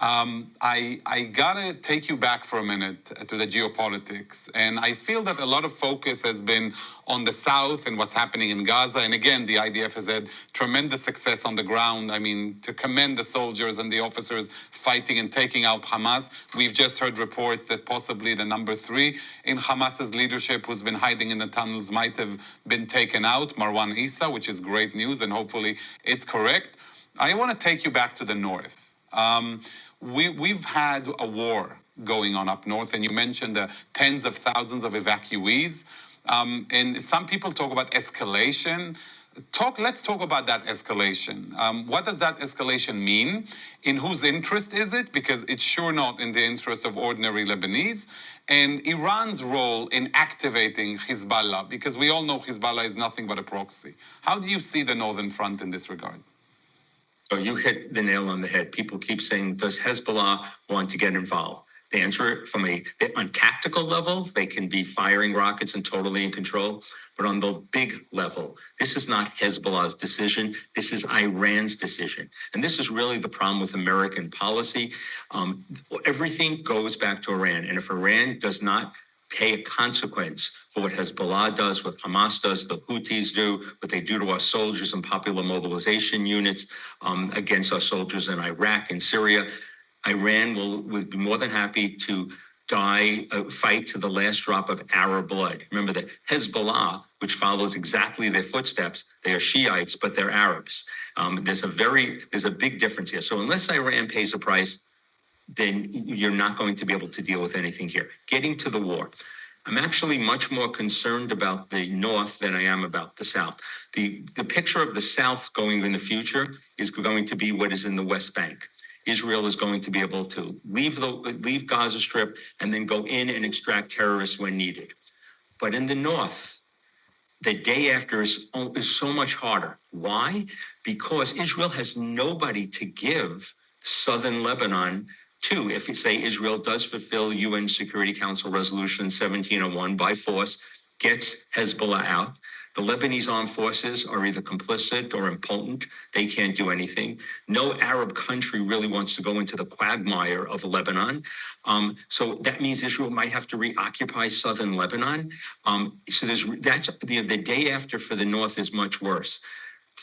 I gotta take you back for a minute to the geopolitics. And I feel that a lot of focus has been on the South and what's happening in Gaza. And again, the IDF has had tremendous success on the ground. I mean, to commend the soldiers and the officers fighting and taking out Hamas. We've just heard reports that possibly the number 3 in Hamas's leadership who's been hiding in the tunnels might have been taken out, Marwan Issa, which is great news, and hopefully it's correct. I want to take you back to the north. We've had a war going on up north, and you mentioned the tens of thousands of evacuees. And some people talk about escalation. Let's talk about that escalation. What does that escalation mean? In whose interest is it? Because it's sure not in the interest of ordinary Lebanese. And Iran's role in activating Hezbollah, because we all know Hezbollah is nothing but a proxy. How do you see the Northern Front in this regard? So you hit the nail on the head. People keep saying, does Hezbollah want to get involved? The answer on tactical level, they can be firing rockets and totally in control. But on the big level, this is not Hezbollah's decision. This is Iran's decision. And this is really the problem with American policy. Everything goes back to Iran. And if Iran does not pay a consequence for what Hezbollah does, what Hamas does, the Houthis do, what they do to our soldiers and popular mobilization units against our soldiers in Iraq and Syria, Iran will be more than happy to fight to the last drop of Arab blood. Remember that Hezbollah, which follows exactly their footsteps, they are Shiites, but they're Arabs. There's a big difference here. So unless Iran pays a price, then you're not going to be able to deal with anything here. Getting to the war. I'm actually much more concerned about the North than I am about the South. The picture of the South going in the future is going to be what is in the West Bank. Israel is going to be able to leave Gaza Strip and then go in and extract terrorists when needed. But in the North, the day after is so much harder. Why? Because Israel has nobody to give southern Lebanon to. If you say Israel does fulfill UN Security Council Resolution 1701 by force, gets Hezbollah out, the Lebanese armed forces are either complicit or impotent. They can't do anything. No Arab country really wants to go into the quagmire of Lebanon. So that means Israel might have to reoccupy southern Lebanon. So that's the day after for the North is much worse.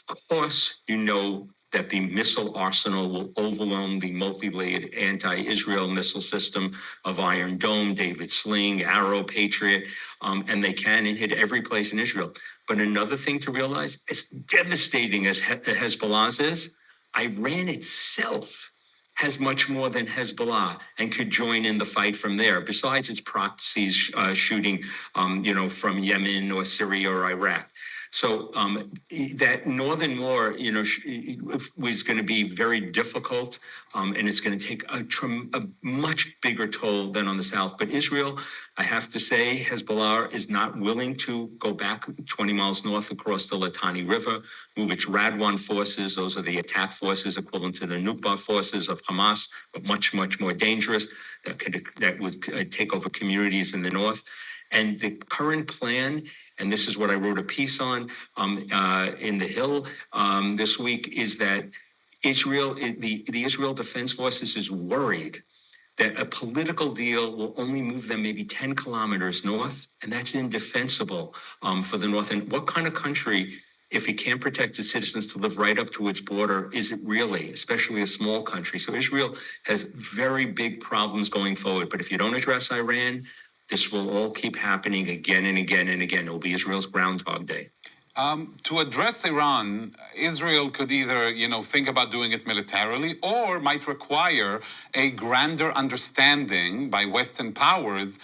Of course, you know that the missile arsenal will overwhelm the multi-layered anti-Israel missile system of Iron Dome, David Sling, Arrow, Patriot, and they can hit every place in Israel. But another thing to realize, as devastating as Hezbollah's is, Iran itself has much more than Hezbollah and could join in the fight from there, besides its proxies shooting, from Yemen or Syria or Iraq. So that northern war, was going to be very difficult, and it's going to take a much bigger toll than on the south. But Israel, I have to say, Hezbollah is not willing to go back 20 miles north across the Litani River, move its Radwan forces. Those are the attack forces equivalent to the Nukba forces of Hamas, but much, much more dangerous, that would take over communities in the north. And the current plan, and this is what I wrote a piece on in The Hill this week, is that Israel, the Israel Defense Forces is worried that a political deal will only move them maybe 10 kilometers north, and that's indefensible for the North. And what kind of country, if it can't protect its citizens to live right up to its border, is it really, especially a small country? So Israel has very big problems going forward. But if you don't address Iran, this will all keep happening again and again and again. It will be Israel's Groundhog Day. To address Iran, Israel could either, think about doing it militarily or might require a grander understanding by Western powers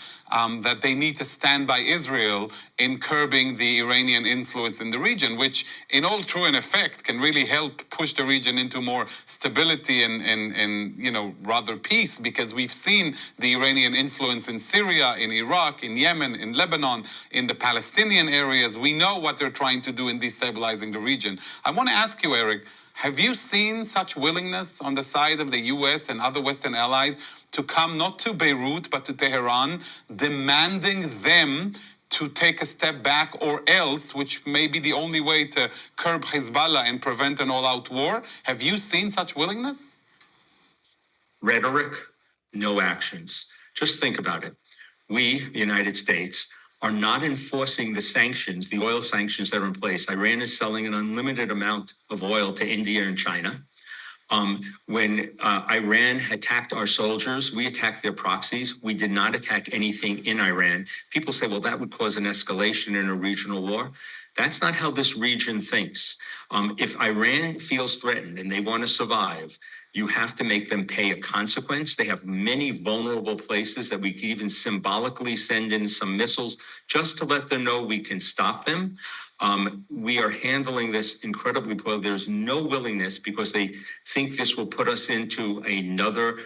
that they need to stand by Israel in curbing the Iranian influence in the region, which in all true and effect can really help push the region into more stability and rather peace, because we've seen the Iranian influence in Syria, in Iraq, in Yemen, in Lebanon, in the Palestinian areas. We know what they're trying to do in destabilizing the region. I want to ask you, Eric, have you seen such willingness on the side of the U.S. and other Western allies to come not to Beirut but to Tehran, demanding them to take a step back, or else, which may be the only way to curb Hezbollah and prevent an all-out war? Have you seen such willingness? Rhetoric, no actions. Just think about it. We, the United States, are not enforcing the sanctions, the oil sanctions that are in place. Iran is selling an unlimited amount of oil to India and China. When Iran attacked our soldiers, we attacked their proxies. We did not attack anything in Iran. People say, well, that would cause an escalation in a regional war. That's not how this region thinks. If Iran feels threatened and they want to survive, you have to make them pay a consequence. They have many vulnerable places that we can even symbolically send in some missiles just to let them know we can stop them. We are handling this incredibly poorly. There's no willingness because they think this will put us into another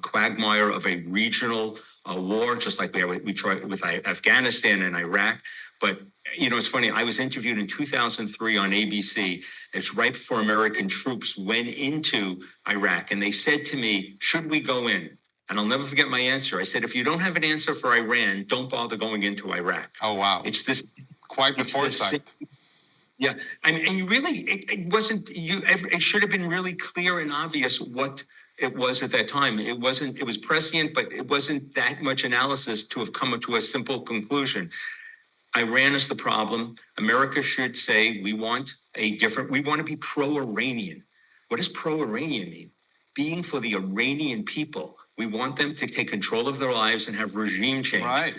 quagmire of a regional war, just like we tried with Afghanistan and Iraq. But, you know, it's funny, I was interviewed in 2003 on ABC. It's right before American troops went into Iraq. And they said to me, should we go in? And I'll never forget my answer. I said, if you don't have an answer for Iran, don't bother going into Iraq. Oh, wow. It's this. Quite the foresight. Yeah. I mean, and you really, it wasn't, it should have been really clear and obvious what it was at that time. It was prescient, but it wasn't that much analysis to have come to a simple conclusion. Iran is the problem. America should say we want to be pro-Iranian. What does pro-Iranian mean? Being for the Iranian people. We want them to take control of their lives and have regime change. Right.